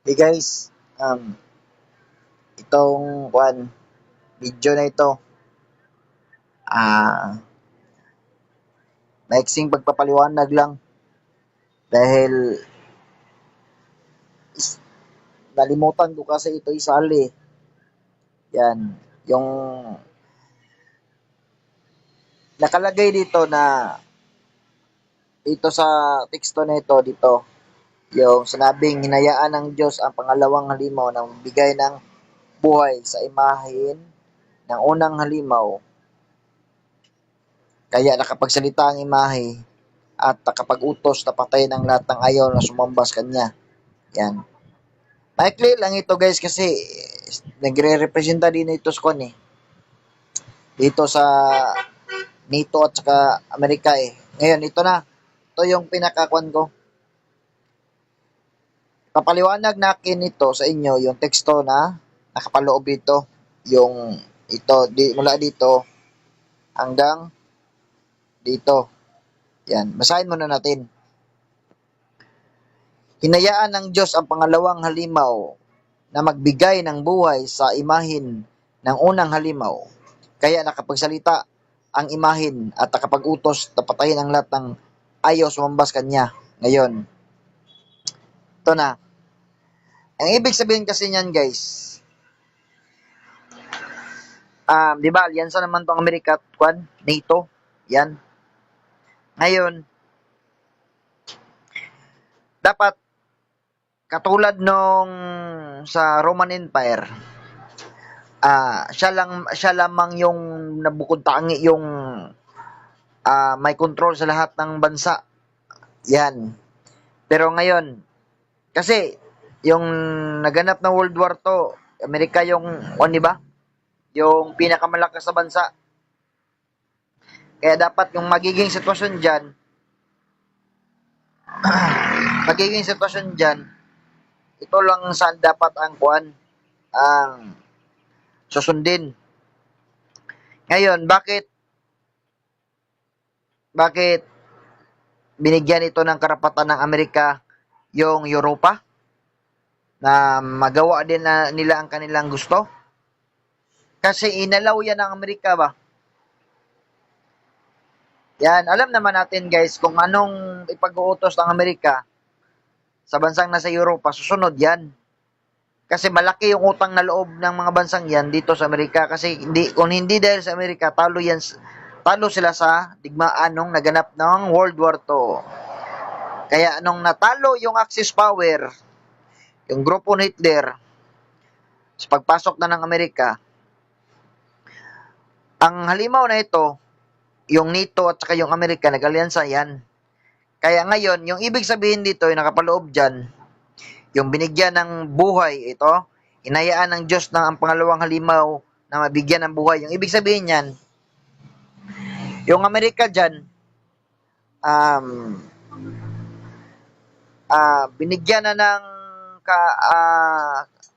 Hey guys, itong video na ito, ah, maiksing pagpapaliwanag lang dahil nalimutan ko kasi ito isali. Yan, yung nakalagay dito na dito sa teksto na ito dito, yung sinabing hinayaan ng Diyos ang pangalawang halimaw na magbigay ng buhay sa imahin ng unang halimaw. Kaya nakapagsalita ang imahe at nakapag-utos na patayin ang lahat ng ayaw na sumambas kanya. Yan. Maikli lang ito guys kasi nagre-representa din ito sa kon eh. Dito sa NATO at saka Amerika eh. Ngayon ito na. Ito yung pinakakwan ko. Papaliwanag natin ito sa inyo yung teksto na nakapaloob dito. Yung ito mula dito hanggang dito. Yan. Basahin muna natin. Hinayaan ng Diyos ang pangalawang halimaw na magbigay ng buhay sa imahin ng unang halimaw. Kaya nakapagsalita ang imahin at nakapag-utos na patayin ang lahat ng ayaw sumambas kanya. Ngayon, ito na. Ang ibig sabihin kasi niyan guys, di ba, alyansa naman tong Amerika, NATO, yan. Ngayon, dapat katulad nung sa Roman Empire, siya lamang yung nabukod tangi yung may control sa lahat ng bansa. Yan. Pero ngayon, kasi yung naganap na World War II, Amerika yung di ba? Yung pinakamalakas na bansa. Kaya dapat yung magiging sitwasyon diyan, ito lang saan dapat ang ang susundin. Ngayon, bakit binigyan ito ng karapatan ng Amerika yung Europa na magawa din na nila ang kanilang gusto? Kasi inalaw yan ng Amerika ba? Yan, alam naman natin guys kung anong ipag-uutos ng Amerika sa bansang nasa Europa, susunod yan. Kasi malaki yung utang na loob ng mga bansang yan dito sa Amerika. Kasi kung hindi dahil sa Amerika, talo sila sa digmaan nung naganap ng World War II. Kaya nung natalo yung Axis power, yung grupo ni Hitler, sa pagpasok na ng Amerika, ang halimaw na ito, yung NATO at saka yung Amerika, nag-alyansa yan. Kaya ngayon, yung ibig sabihin dito, yung nakapaloob dyan, yung binigyan ng buhay, ito, hinayaan ng Diyos ng ang pangalawang halimaw na mabigyan ng buhay. Yung ibig sabihin yan, yung Amerika dyan, binigyan na ng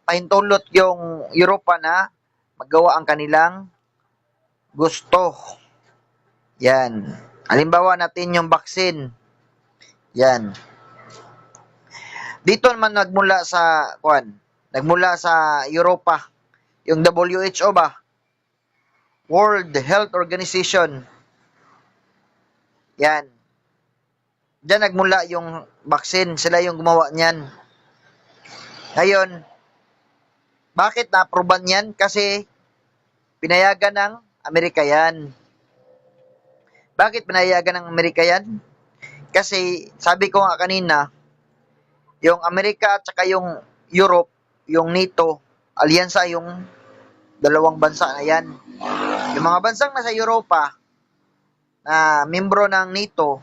pahintulot yung Europa na magawa ang kanilang gusto. Yan. Halimbawa natin yung vaccine. Yan. Dito naman nagmula sa Europa, yung WHO ba? World Health Organization. Yan. Diyan nagmula yung vaccine, sila yung gumawa niyan. Ngayon, bakit na-aproban yan? Kasi pinayagan ng Amerika yan. Bakit pinayagan ng Amerika yan? Kasi sabi ko nga kanina, yung Amerika at saka yung Europe, yung NATO, alyansa yung dalawang bansa na yan. Yung mga bansang nasa Europa na membro ng NATO,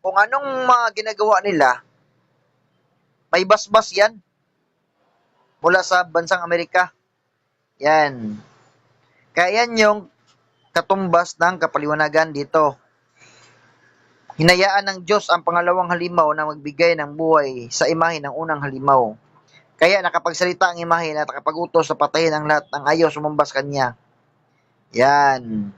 kung anong mga ginagawa nila, may basbas yan mula sa bansang Amerika. Yan. Kaya yan yung katumbas ng kapaliwanagan dito. Hinayaan ng Diyos ang pangalawang halimaw na magbigay ng buhay sa imahe ng unang halimaw. Kaya nakapagsalita ang imahe at nakapag-utos sa patayin ang lahat ng ayaw sumambas kanya. Yan.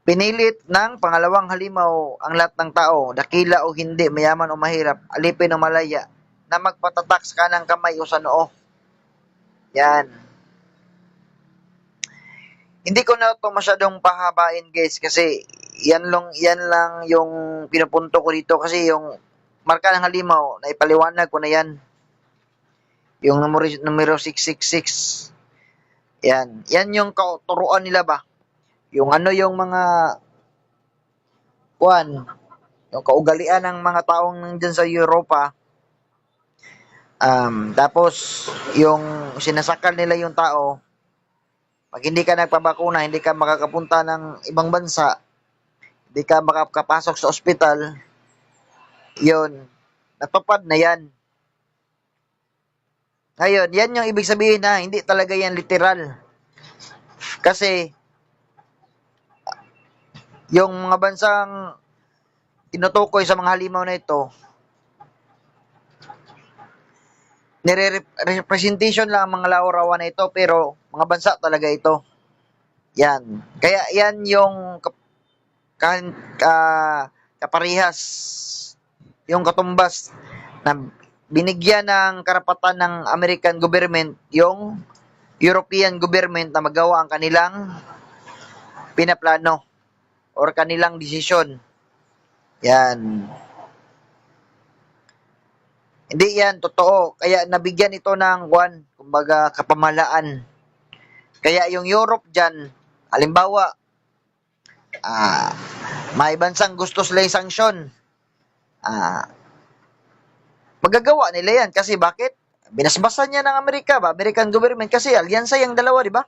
Pinilit ng pangalawang halimaw ang lahat ng tao, dakila o hindi, mayaman o mahirap, alipin o malaya, na magpatatak sa kanang kamay o sa noo. Yan. Hindi ko na ito masyadong pahabain guys kasi yan lang yung pinupunto ko dito kasi yung marka ng halimaw na ipaliwanag ko na yan. Yung numero 666. Yan. Yan yung turuan nila ba? Yung ano yung mga kuan, yung kaugalian ng mga taong nandyan sa Europa. Tapos yung sinasakal nila yung tao, pag hindi ka nagpabakuna, hindi ka makakapunta ng ibang bansa, hindi ka makakapasok sa ospital, yun, natupad na yan. Ngayon, yan yung ibig sabihin na hindi talaga yan literal. Kasi, yung mga bansang tinutukoy sa mga halimaw na ito, nire-representation lang ang mga laurawan na ito, pero mga bansa talaga ito. Yan. Kaya yan yung kaparihas, yung katumbas na binigyan ng karapatan ng American government yung European government na magawa ang kanilang pinaplano or kanilang desisyon. Yan. Hindi yan totoo. Kaya nabigyan ito ng kumbaga kapamahalaan. Kaya yung Europe dyan, halimbawa, may bansang gusto sila yung sanksyon. Magagawa nila yan. Kasi bakit? Binasbasan niya ng Amerika ba? American government. Kasi alyansa yung dalawa, di ba?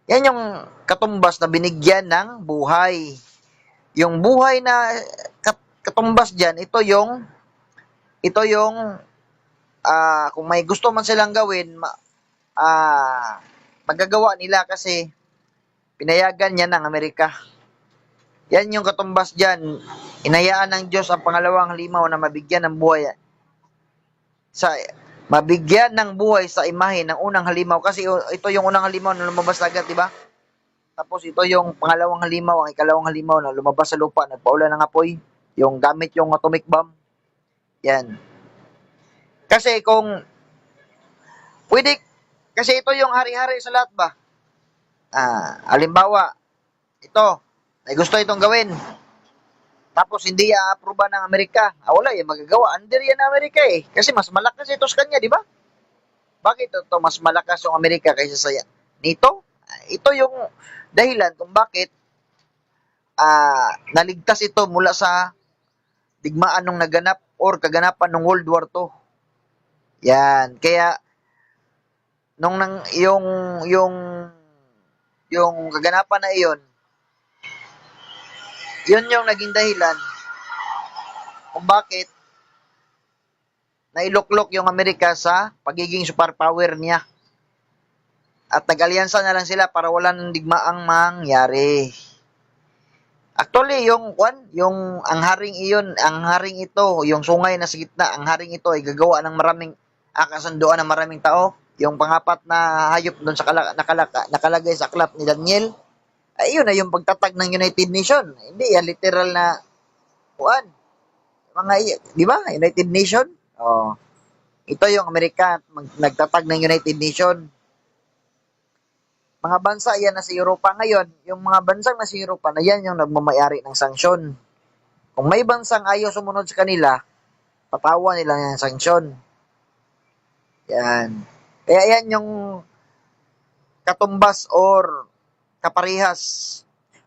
Yan yung katumbas na binigyan ng buhay. Yung buhay na katumbas dyan, ito yung kung may gusto man silang gawin, magagawa nila kasi pinayagan niya ng Amerika. Yan yung katumbas dyan. Inayaan ng Diyos ang pangalawang halimaw na mabigyan ng buhay sa imahe ng unang halimaw kasi ito yung unang halimaw na lumabas agad, di ba? Tapos ito yung pangalawang halimaw, ang ikalawang halimaw na lumabas sa lupa, nagpaulan ng apoy, yung gamit yung atomic bomb. Yan. Kasi kasi ito yung hari-hari sa lahat ba? Halimbawa, ito, may gusto itong gawin. Tapos hindi a-aproba ng Amerika. Wala yung magagawa. Under yan ng Amerika eh. Kasi mas malakas ito sa kanya, di ba? Bakit ito mas malakas yung Amerika kaysa sa nito? Ito yung dahilan kung bakit naligtas ito mula sa digmaan nung naganap or kaganapan ng World War II. Yan. Kaya yung kaganapan na iyon, yun yung naging dahilan kung bakit nailuklok yung Amerika sa pagiging superpower niya. At nag-alyansa na lang sila para wala nang digmaang mangyari. Actually, yung ang haring ito, yung sungay na sa gitna, ang haring ito ay gagawa ng maraming kasunduan ng maraming tao. Yung pangapat na hayop doon sa nakalagay sa aklat ni Daniel, ay yun na yung pagtatag ng United Nation. Hindi yan literal na di ba? United Nation. Ito yung Amerika nagtatag ng United Nation. Mga bansa yan na sa Europa ngayon, yung mga bansang nasa Europa na yan yung nagmamayari ng sanksyon. Kung may bansang ayaw sumunod sa kanila, patawan nila yung sanksyon. Yan. Kaya yan yung katumbas or kaparihas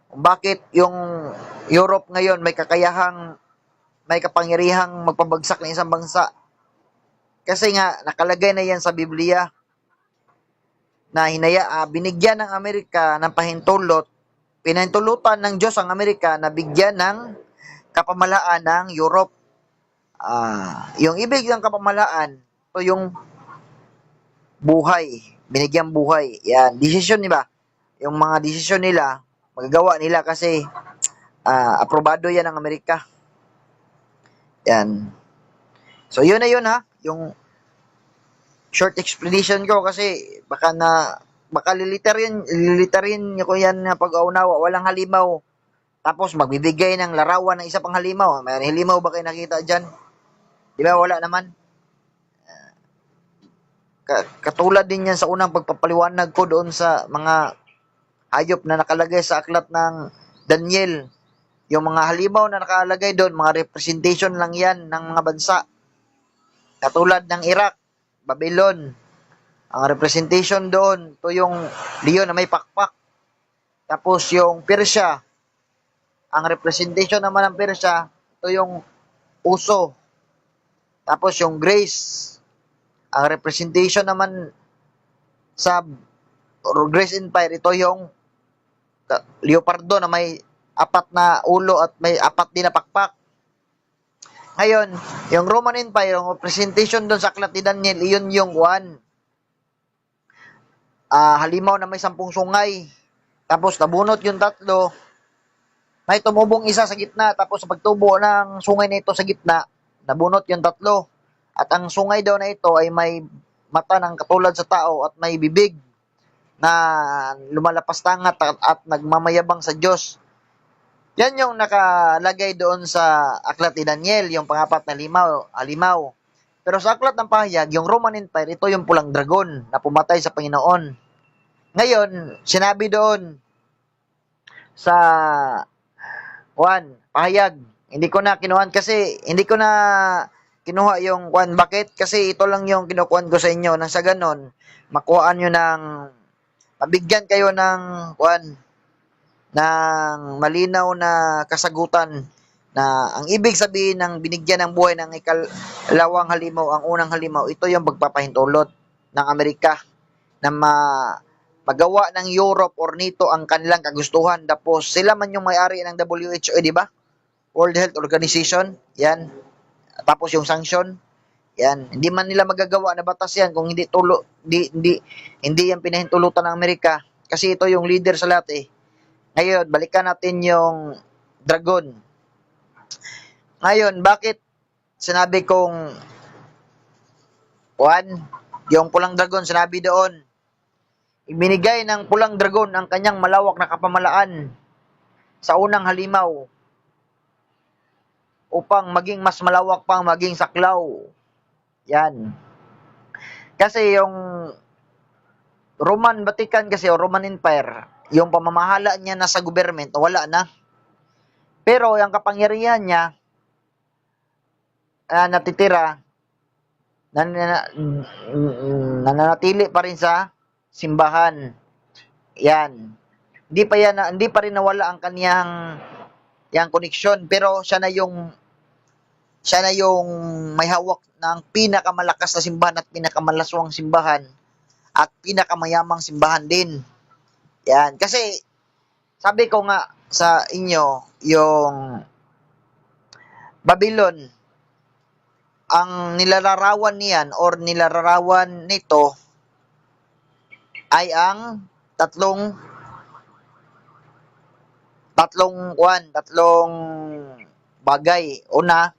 kung bakit yung Europe ngayon may kapangyarihang magpabagsak ng isang bansa. Kasi nga, nakalagay na yan sa Biblia na binigyan ng Amerika ng pinahintulutan ng Diyos ang Amerika na bigyan ng kapamahalaan ng Europe. Yung ibig ng kapamahalaan, ito yung buhay, binigyan buhay. Yan, desisyon nila. Yung mga desisyon nila, magagawa nila kasi aprobado yan ng Amerika. Yan. So, yun na yun ha. Yung short explanation ko kasi baka lilitarin ko yan na pag-aunawa. Walang halimaw Tapos magbibigay ng larawan ng isa pang halimaw. May halimaw ba kayo nakita dyan? Di ba wala naman? Katulad din yan sa unang pagpapaliwanag ko doon sa mga hayop na nakalagay sa aklat ng Daniel. Yung mga halimaw na nakalagay doon, mga representation lang yan ng mga bansa. Katulad ng Iraq, Babylon. Ang representation doon, ito yung leon na may pakpak. Tapos yung Persia, ang representation naman ng Persia, ito yung uso. Tapos yung Grace, ang representation naman sa Grace Empire, ito yung leopardo na may apat na ulo at may apat din na pakpak. Ngayon, yung Roman Empire, yung representation doon sa aklat ni Daniel, iyon yung halimaw na may 10 sungay. Tapos nabunot yung tatlo, may tumubong isa sa gitna. Tapos sa pagtubo ng sungay na ito sa gitna, nabunot yung tatlo. At ang sungay daw na ito ay may mata ng katulad sa tao at may bibig na lumalapas tangat at nagmamayabang sa Diyos. Yan yung nakalagay doon sa aklat ni Daniel, yung pangapat na halimaw. Pero sa aklat ng pahayag, yung Roman Empire, ito yung pulang dragon na pumatay sa Panginoon. Ngayon, sinabi doon sa pahayag, hindi ko na kinuha kasi hindi ko na kinuha yung bakit? Kasi ito lang yung kinukuhan ko sa inyo nang sa ganon, makuhaan nyo ng mabigyan kayo ng ng malinaw na kasagutan na ang ibig sabihin ng binigyan ng buhay ng ikalawang halimaw, ang unang halimaw, ito yung pagpapahintulot ng Amerika na magawa ng Europe or NATO ang kanilang kagustuhan. Tapos sila man yung may-ari ng WHO, di ba? World Health Organization, yan. Tapos yung sanction, yan. Hindi man nila magagawa na batas yan kung hindi yan pinahintulutan ng Amerika. Kasi ito yung leader sa lahat eh. Ngayon, balikan natin yung dragon. Ngayon, bakit sinabi kong yung pulang dragon, sinabi doon, ibinigay ng pulang dragon ang kanyang malawak na kapamalaan sa unang halimaw upang maging mas malawak pang maging saklaw. Yan. Kasi yung Roman Vatican kasi o Roman Empire, yung pamamahala niya na sa government, wala na. Pero yung kapangyarihan niya natitira, nananatili pa rin sa simbahan. Yan. Hindi pa rin nawala ang kaniyang koneksyon, pero siya na yung may hawak ng pinakamalakas na simbahan at pinakamalaswang simbahan at pinakamayamang simbahan din. Yan. Kasi sabi ko nga sa inyo, yung Babylon, ang nilalarawan niyan or nilalarawan nito ay ang tatlong bagay. Una,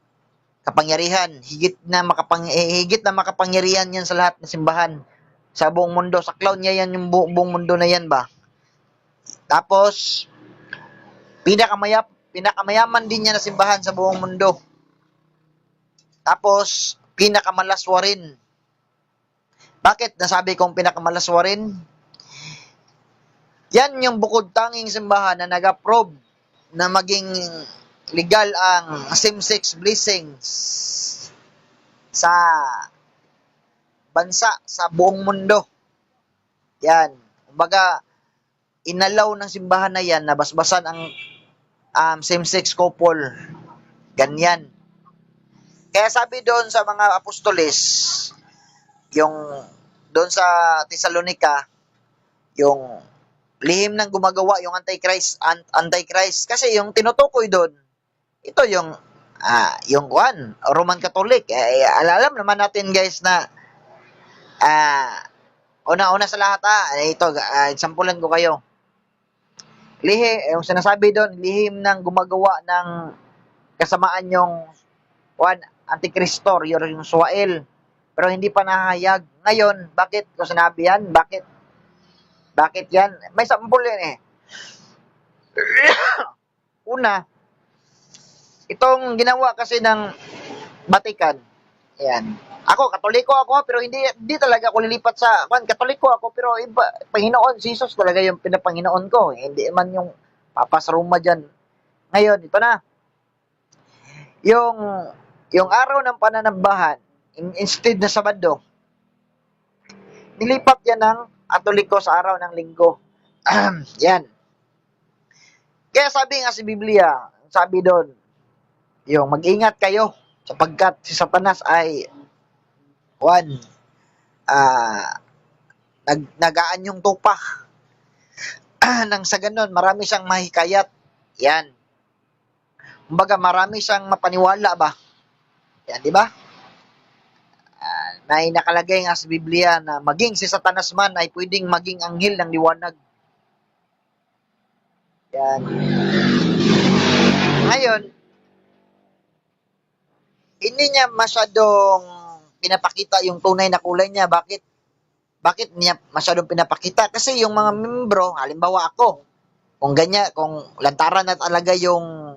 kapangyarihan. Higit na makapangyarihan yan sa lahat ng simbahan sa buong mundo. Saklaw niya yan yung buong mundo na yan ba. Tapos, pinakamayaman din niya na simbahan sa buong mundo. Tapos, pinakamalaswa rin. Bakit nasabi kong pinakamalaswa rin? Yan yung bukod tanging simbahan na nag-approve na maging legal ang same-sex blessings sa bansa, sa buong mundo. Yan. Kumbaga, inalaw ng simbahan na yan na basbasan ang same-sex couple. Ganyan. Kaya sabi doon sa mga apostoles, yung doon sa Thessalonica, yung lihim ng gumagawa yung Antichrist. Kasi yung tinutukoy doon, ito yung Roman Catholic. Alam naman natin guys na una sa lahat ito, sampulan ko kayo. Yung sinasabi doon, lihim ng gumagawa ng kasamaan yung Antikristo, yung Suwael. Pero hindi pa nahayag. Ngayon, bakit ko sinabi yan? Bakit yan? May sampul yan eh. Una, itong ginawa kasi ng Vatican, yan. Ako, Katoliko ako, pero hindi talaga ako lilipat sa, Katoliko ako, pero iba, Panginoon, si Jesus talaga yung pinapanginoon ko. Hindi man yung Papa sa Roma dyan. Ngayon, ito na. Yung, yung araw ng pananambahan, instead na Sabado, nilipat yan ng Katoliko sa araw ng Linggo. Yan. Kaya sabi nga si Biblia, sabi doon, yung mag-ingat kayo sapagkat si Satanas ay one, nagaan yung tupa. Nang sa ganun, marami siyang mahikayat. Yan. Kumbaga, marami siyang mapaniwala ba? Yan, di ba? May nakalagay nga sa Biblia na maging si Satanas man ay pwedeng maging anghel ng liwanag. Yan. Ngayon, hindi niya masyadong pinapakita yung tunay na kulay niya. Bakit niya masyadong pinapakita? Kasi yung mga membro, halimbawa ako, kung ganyan, kung lantaran na talaga yung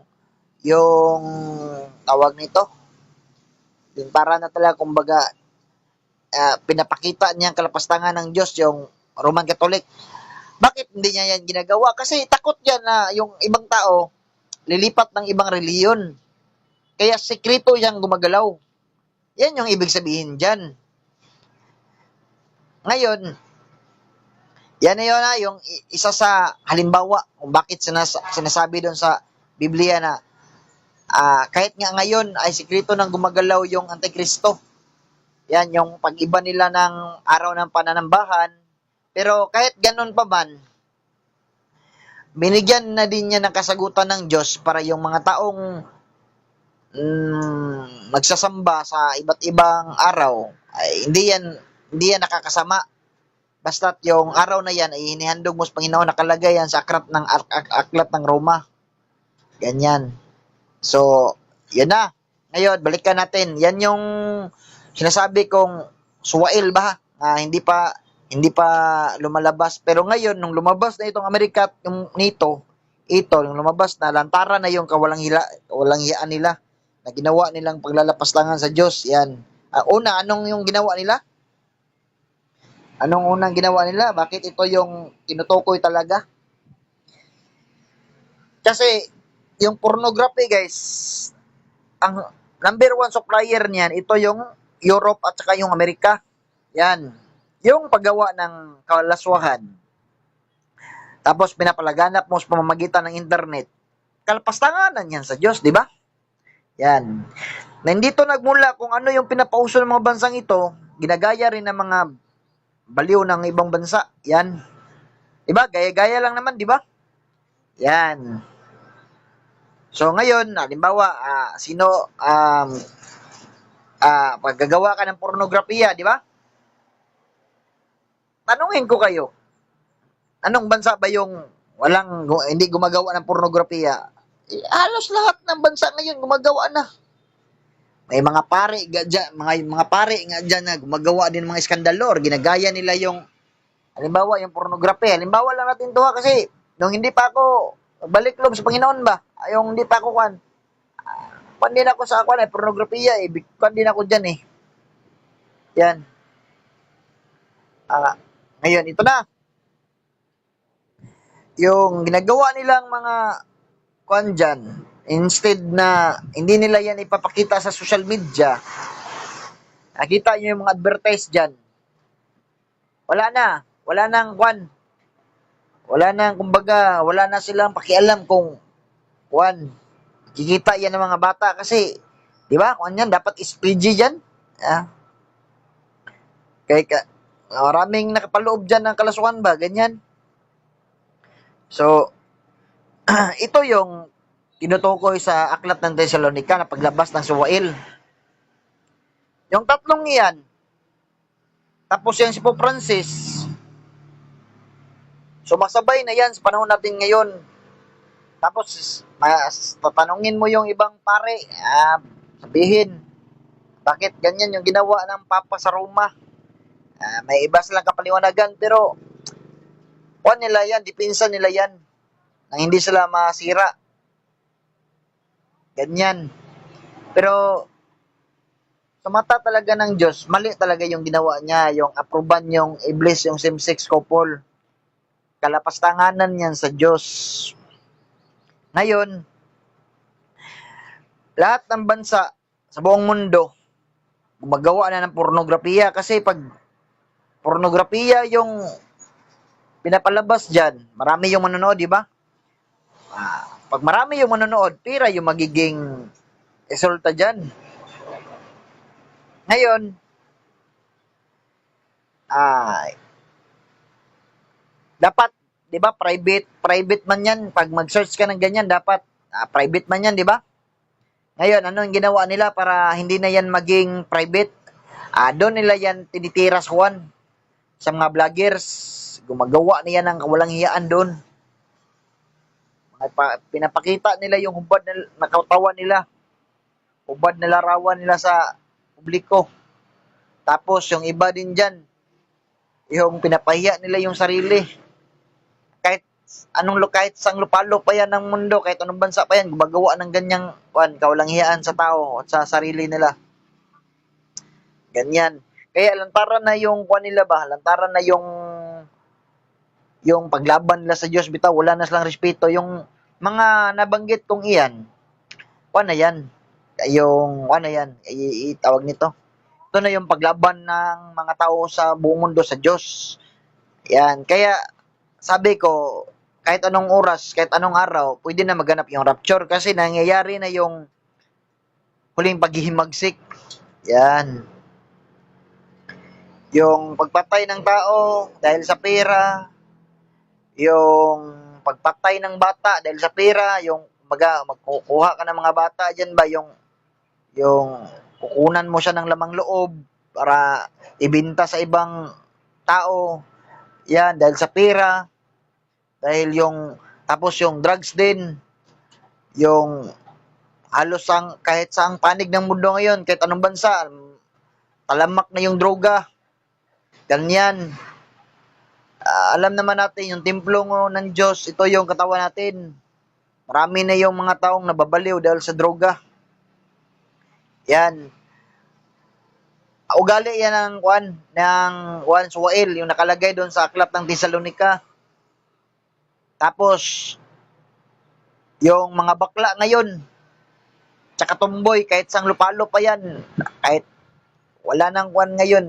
tawag nito, lantaran na talaga, kumbaga, pinapakita niya ang kalapastangan ng Diyos, yung Roman Catholic. Bakit hindi niya yan ginagawa? Kasi takot yan na yung ibang tao lilipat ng ibang reliyon. Kaya sekreto siyang gumagalaw. Yan yung ibig sabihin dyan. Ngayon, yan na yun na yung isa sa halimbawa kung bakit sinasabi doon sa Biblia na kahit nga ngayon ay sekreto ng gumagalaw yung Antikristo. Yan yung pag-iba nila ng araw ng pananambahan. Pero kahit ganun pa man, binigyan na din niya ng kasagutan ng Diyos para yung mga taong magsasamba sa iba't ibang araw ay hindi yan nakakasama. Basta't yung araw na yan ay hinihandog mo sa Panginoon, nakalagay yan sa aklat ng Roma. Ganyan. So, yan na. Ngayon, balikan natin. Yan yung sinasabi kong suwail ba? Hindi pa lumalabas. Pero ngayon, nung lumabas na itong Amerika, yung nung lumabas na, lantaran na yung walang hiyaan nila na ginawa nilang paglalapastangan sa Diyos. Yan. Anong yung ginawa nila? Anong unang ginawa nila? Bakit ito yung tinutukoy talaga? Kasi, yung pornography, guys, ang number one supplier niyan, ito yung Europe at saka yung Amerika. Yan. Yung paggawa ng kalaswahan. Tapos pinapalaganap mo sa pamamagitan ng internet. Kalapastanganan yan sa Diyos, di ba? Yan. Nandito nagmula kung ano yung pinapauso ng mga bansang ito, ginagaya rin ng mga baliw ng ibang bansa. Yan. Di ba? Gaya-gaya lang naman, di ba? Yan. So ngayon, halimbawa, paggagawa ka ng pornografiya, di ba? Tanungin ko kayo, anong bansa ba yung hindi gumagawa ng pornografiya? Halos lahat ng bansa ngayon gumagawa na. May mga pare mga pare nga diyan na gumagawa din ng mga iskandalo, ginagaya nila yung halimbawa yung pornografiya. Halimbawa lang natin 'to kasi nung hindi pa ako balik loob sa Panginoon ba, yung hindi pa ako din ako sa pornografiya din ako diyan eh. Yan. Ngayon, ito na. Yung ginagawa nilang mga dyan, instead na hindi nila yan ipapakita sa social media, nakita nyo yung mga advertise dyan. Wala nang, kumbaga, wala na silang pakialam kung kikita yan ng mga bata kasi, di ba, yan, dapat SPG dyan. Kaya, maraming nakapaloob dyan ng kalasukan ba, ganyan. So, ito yung tinutukoy sa aklat ng Thessalonica na paglabas ng suwail. Yung tatlong iyan, tapos yan si Pope Francis, sumasabay na yan sa panahon natin ngayon. Tapos, tatanungin mo yung ibang pare, sabihin, bakit ganyan yung ginawa ng Papa sa Roma? May iba silang kapaliwanagan, pero nila yan, dipinsa nila yan, nang hindi sila masira. Ganyan. Pero sa mata talaga ng Diyos, mali talaga yung ginawa niya, yung aproban yung iblis, yung same-sex couple. Kalapastanganan yan sa Diyos. Ngayon, lahat ng bansa sa buong mundo, gumagawa na ng pornografiya kasi pag pornografiya yung pinapalabas dyan, marami yung manonood, di ba? Pag marami yung manonood, pira yung magiging resulta dyan. Ngayon, ah, dapat, di ba, private man yan. Pag mag-search ka ng ganyan, dapat private man yan, di ba? Ngayon, ano yung ginawa nila para hindi na yan maging private? Doon nila yan tinitira sa Juan. Sa mga vloggers, gumagawa niya ng walang hiyaan doon. Pinapakita nila yung hubad na nakatawan nila. Hubad na larawan nila sa publiko. Tapos, yung iba din dyan, yung pinapahiya nila yung sarili. Kahit sang lupalo pa yan ng mundo, kahit anong bansa pa yan, gumagawa ng ganyang kawalang hiyaan sa tao at sa sarili nila. Ganyan. Kaya lantaran na yung nila ba, lantaran na yung paglaban nila sa Diyos, bitaw, wala na silang respeto. Yung mga nabanggit kong iyan, na yan. Yung, na yan, itawag nito. Ito na yung paglaban ng mga tao sa buong mundo sa Diyos. Yan. Kaya, sabi ko, kahit anong oras, kahit anong araw, pwede na maganap yung rapture kasi nangyayari na yung huling paghihimagsik. Yan. Yung pagpatay ng tao dahil sa pera, yung pagpatay ng bata dahil sa pera, yung magkukuha ka ng mga bata diyan ba, yung kukunan mo siya ng lamang loob para ibenta sa ibang tao, yan dahil sa pera, dahil tapos yung drugs din, yung halos kahit saang panig ng mundo ngayon, kahit anong bansa, talamak na yung droga, ganyan. Alam naman natin, yung templo ng Diyos, ito yung katawan natin. Marami na yung mga taong nababaliw dahil sa droga. Yan. Ugali yan ng Juan Suwail, yung nakalagay doon sa aklat ng Tesalonika. Tapos, yung mga bakla ngayon, tsaka tumboy, kahit sang lupalo pa yan, kahit wala nang ngayon,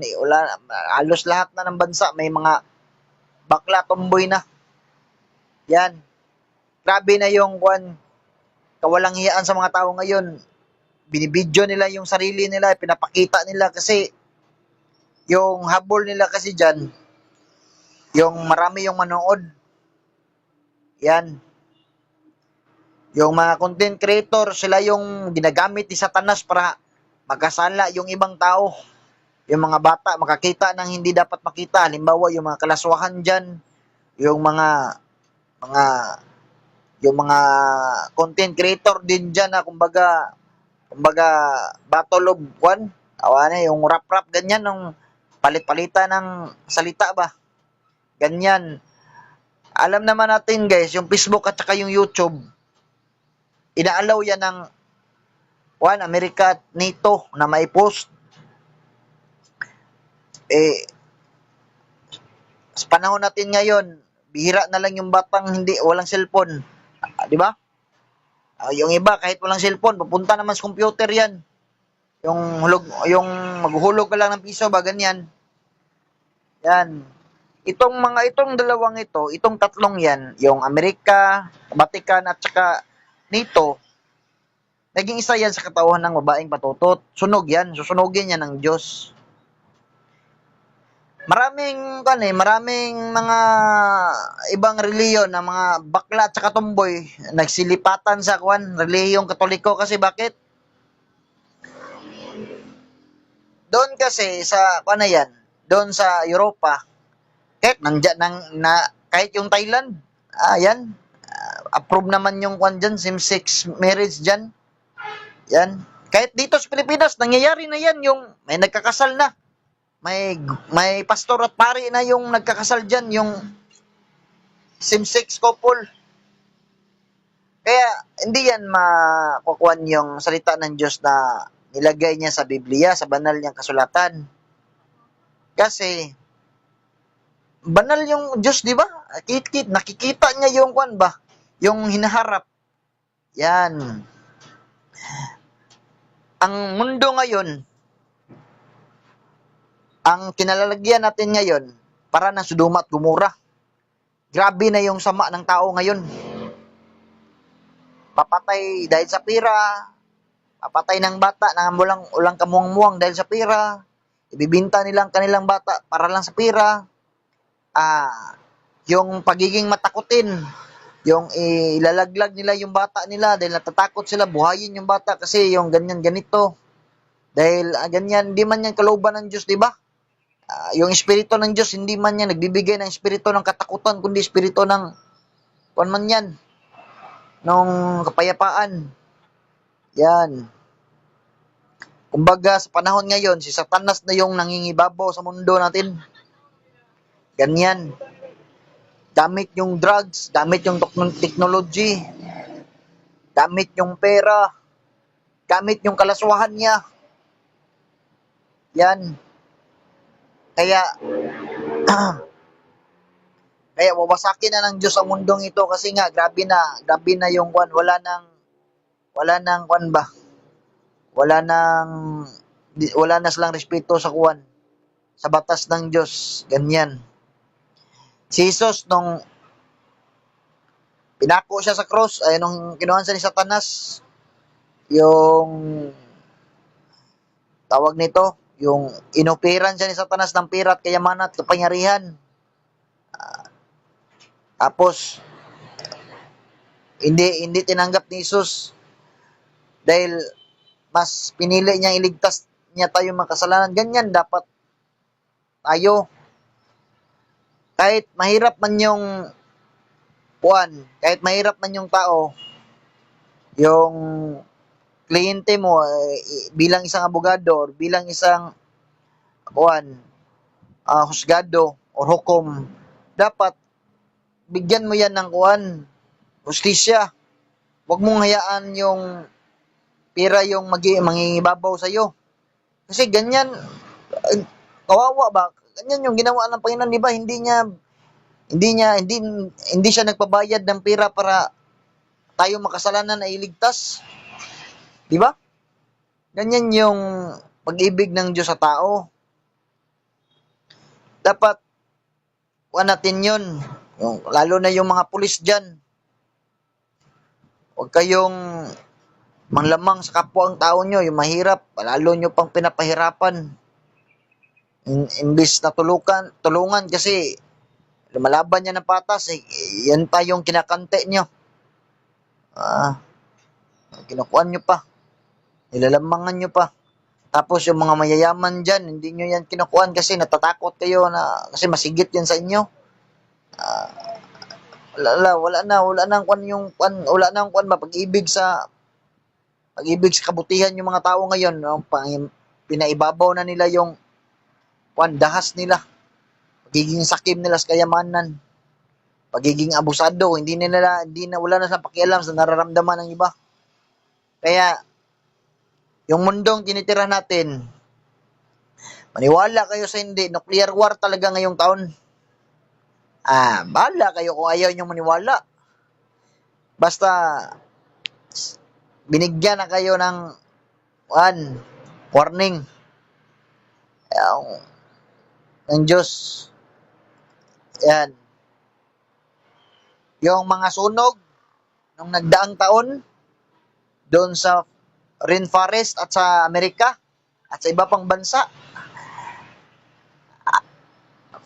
halos lahat na ng bansa, may mga bakla tumboy na. Yan. Grabe na yung kawalang hiyaan sa mga tao ngayon. Binibidyo nila yung sarili nila, pinapakita nila kasi yung habol nila kasi dyan, yung marami yung manood. Yan. Yung mga content creator, sila yung ginagamit ni Satanas para magkasala yung ibang tao. Yung mga bata makakita ng hindi dapat makita. Halimbawa, yung mga kalaswahan dyan, yung mga content creator din dyan na kumbaga battle of yung rap ganyan, ng palit-palitan ng salita ba, ganyan. Alam naman natin guys, yung Facebook at saka yung YouTube, inaalaw yan ng America at NATO na may post. Sa panahon natin ngayon, bihira na lang yung batang walang cellphone, di ba? Yung iba kahit walang cellphone, papunta naman sa computer yan. Yung maghuhulog ka lang ng piso ba, ganyan. Yan. Itong dalawang ito, itong tatlong yan, yung Amerika, Vatican at saka NATO, naging isa yan sa katawan ng babaeng patutot. Sunog yan, susunogin yan ng Diyos. Maraming mga ibang reliyon na mga bakla at saka tomboy nagsilipatan sa relihiyong Katoliko kasi bakit? Doon kasi sa yan, doon sa Europa, kahit yung Thailand, yan, approve naman yung dyan, same-sex marriage dyan. Yan. Kahit dito sa Pilipinas, nangyayari na yan, yung may nagkakasal na. May pastor at pari na yung nagkakasal dyan, yung same-sex couple. Kaya, hindi yan makukuhan yung salita ng Diyos na nilagay niya sa Biblia, sa banal niyang kasulatan. Kasi, banal yung Diyos, di ba? Nakikita niya yung kwan ba? Yung hinaharap. Yan. Ang mundo ngayon, ang kinalalagyan natin ngayon, para ng Sodoma at Gomora. Grabe na yung sama ng tao ngayon. Papatay dahil sa pira, papatay ng bata na ulang kamuang-muang dahil sa pira, ibibinta nilang kanilang bata para lang sa pira. Yung pagiging matakutin, yung ilalaglag nila yung bata nila dahil natatakot sila buhayin yung bata kasi yung ganyan ganito. Dahil ganyan, hindi man yan kalooban ng Diyos, di ba? Yung espiritu ng Diyos, hindi man yan nagbibigay ng espiritu ng katakutan, kundi espiritu ng, kuwan man yan, nung kapayapaan. Yan. Kumbaga, sa panahon ngayon, si Satanas na yung nangingibabaw sa mundo natin. Ganyan. Gamit yung drugs, gamit yung technology, gamit yung pera, gamit yung kalaswahan niya. Yan. Kaya, kaya wawasakin na ng Diyos ang mundong ito kasi nga, grabe na yung kwan, wala nang kwan ba? Wala na silang respeto sa kwan, sa batas ng Diyos. Ganyan. Si Jesus, nung pinako siya sa cross, ay nung kinuhan siya ni Satanas, yung tawag nito, yung inoperan siya ni Satanas ng pira at kayamanan at kapangyarihan. Tapos, hindi tinanggap ni Jesus dahil mas pinili niya iligtas niya tayo mga kasalanan. Ganyan dapat tayo. Kahit mahirap man yung kahit mahirap man yung tao, yung kliyente mo bilang isang abogado or bilang isang husgado or hukom, dapat bigyan mo yan ng hustisya. Huwag mong hayaan yung pira yung mangingibabaw sa iyo. Kasi ganyan, kawawa ba? Ganyan yung ginawa ng Panginoon, di ba? Hindi siya nagpabayad ng pira para tayo makasalanan na iligtas. Di ba? Ganyan yung pag-ibig ng Diyos sa tao. Dapat natin yun. Lalo na yung mga pulis dyan. Huwag kayong manglamang sa kapwa ang tao nyo. Yung mahirap, lalo nyo pang pinapahirapan. Imbis na tulungan kasi lumalaban niya ng patas, yan pa yung kinakante nyo. Kinukuhan nyo pa. Nilalamangan nyo pa. Tapos yung mga mayayaman dyan, hindi nyo yan kinukuhan kasi natatakot kayo na kasi masigit yan sa inyo. Wala nang pag-ibig sa kabutihan yung mga tao ngayon. Pinaibabaw na nila yung dahas nila. Pagiging sakim nila sa kayamanan. Pagiging abusado, wala na sa pakialam sa nararamdaman ng iba. Kaya, yung mundong tinitira natin, maniwala kayo sa hindi, nuclear war talaga ngayong taon. Bahala kayo kung ayaw nyo maniwala. Basta, binigyan na kayo ng warning. Ng Diyos. Yan. Yung mga sunog nung nagdaang taon doon sa rainforest at sa Amerika at sa iba pang bansa.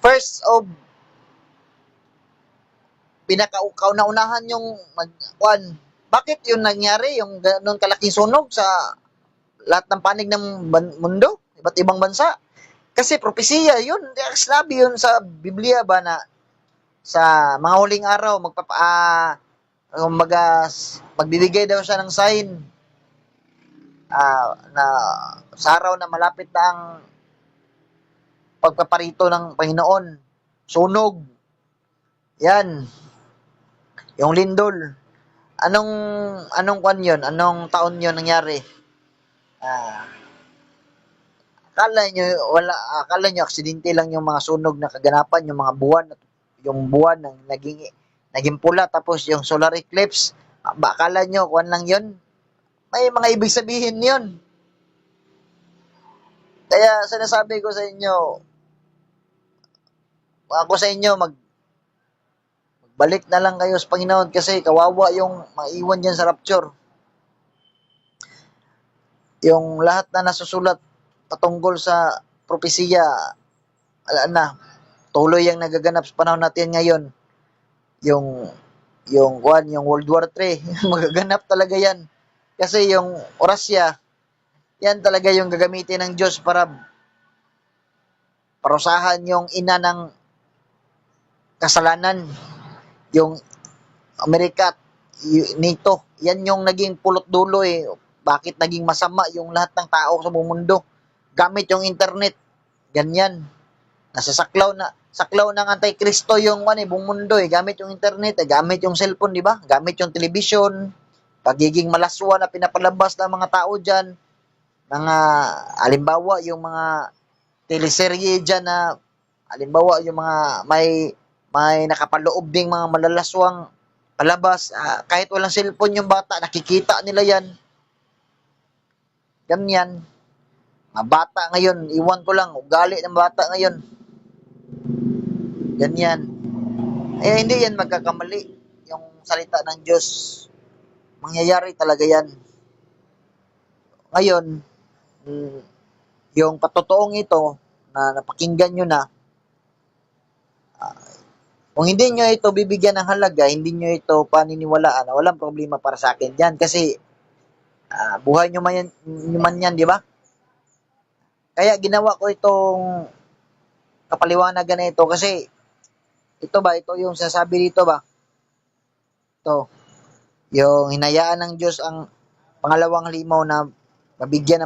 First of pinakauna-unahan yung bakit yun nangyari yung ganun kalaking sunog sa lahat ng panig ng mundo, iba't ibang bansa? Kasi propesiya yun, sinabi yun sa Biblia ba na sa mga huling araw magbibigay daw siya ng sign na sa araw na malapit na ang pagpaparito ng Panginoon, sunog yan, yung lindol. Anong anong kwan 'yon? Anong taon 'yon nangyari? Ah, akala nyo aksidente lang yung mga sunog na kaganapan, yung buwan ng naging pula tapos yung solar eclipse. Akala nyo kwan lang 'yon? May mga ibig sabihin 'yon. Kaya sinasabi ko sa inyo, ako sa inyo magbalik na lang kayo sa Panginoon kasi kawawa yung maiwan diyan sa rapture. Yung lahat na nasusulat patungkol sa propesiya, wala na. Tuloy ang nagaganap sa panahon natin ngayon. Yung yung World War III, magaganap talaga yan. Kasi yung orasya, yan talaga yung gagamitin ng Diyos para parusahan yung ina ng kasalanan. Yung Amerika, NATO, yan yung naging pulot dulo eh. Bakit naging masama yung lahat ng tao sa buong mundo? Gamit yung internet, ganyan. Saklaw ng Antikristo yung buong mundo eh, gamit yung internet, gamit yung cellphone, di ba? Gamit yung television, pagiging malaswa na pinapalabas ng mga tao diyan, mga halimbawa yung mga teleserye diyan na halimbawa yung mga may nakapaloob ding mga malalaswang palabas, kahit walang cellphone yung bata, nakikita nila yan. Ganyan. Mga bata ngayon, iwan ko lang, ugali ng bata ngayon. Ganyan. Eh, hindi yan magkakamali. Yung salita ng Diyos, mangyayari talaga yan. Ngayon, yung patotoong ito, na napakinggan nyo na, kung hindi nyo ito bibigyan ng halaga, hindi nyo ito paniniwalaan, walang problema para sa akin yan. Kasi, buhay nyo man yan, di ba? Kaya ginawa ko itong kapaliwanagan na ito kasi ito yung sasabi dito ba? Ito, yung hinayaan ng Diyos ang pangalawang halimaw na magbigay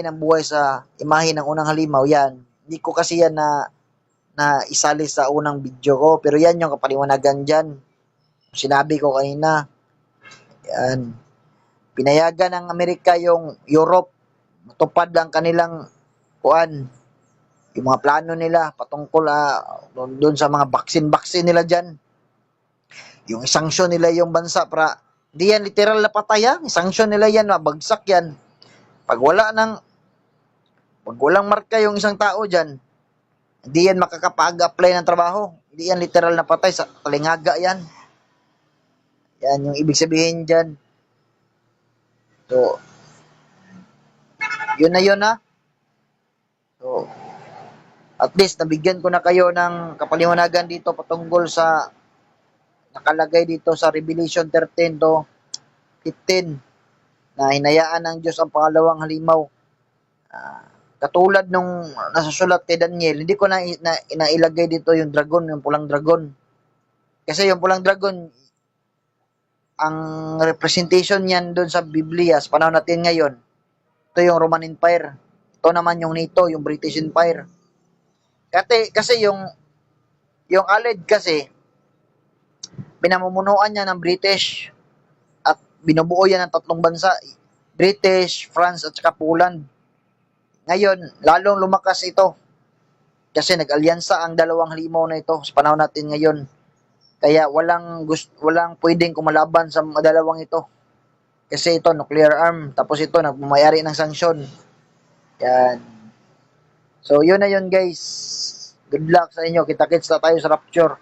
ng buhay sa imahe ng unang halimaw, yan. Hindi ko kasi yan na isali sa unang video ko, pero yan yung kapaliwanagan dyan. Sinabi ko kanina, yan. Pinayagan ng Amerika yung Europe, matupad ang kanilang yung mga plano nila patungkol doon sa mga baksin nila dyan. Yung isanksyon nila yung bansa para di yan literal na patay, isanksyon nila yan, mabagsak yan. Pag walang marka yung isang tao dyan, hindi yan makakapag-apply ng trabaho. Hindi yan literal na patay, sa talingaga yan. Yan yung ibig sabihin dyan. So, yun na yun So, at least nabigyan ko na kayo ng kapaliwanagan dito patungkol sa nakalagay dito sa Revelation 13 to 15 na hinayaan ng Diyos ang pangalawang halimaw. Katulad nung nasusulat kay Daniel, hindi ko na ilagay dito yung dragon, yung pulang dragon. Kasi yung pulang dragon, ang representation niyan doon sa Biblia, sa panahon natin ngayon, ito yung Roman Empire. Ito naman yung NATO, yung British Empire. Kasi yung Allied kasi, pinamumunuan niya ng British at binubuo yan ng tatlong bansa, British, France at saka Poland. Ngayon, lalong lumakas ito kasi nag-alyansa ang dalawang halimaw na ito sa panahon natin ngayon. Kaya walang pwedeng kumalaban sa dalawang ito. Kasi ito nuclear arm, tapos ito nagmamayari ng sanksyon. Yan. So, yun na yun guys. Good luck sa inyo. Kita-kits na tayo sa rapture.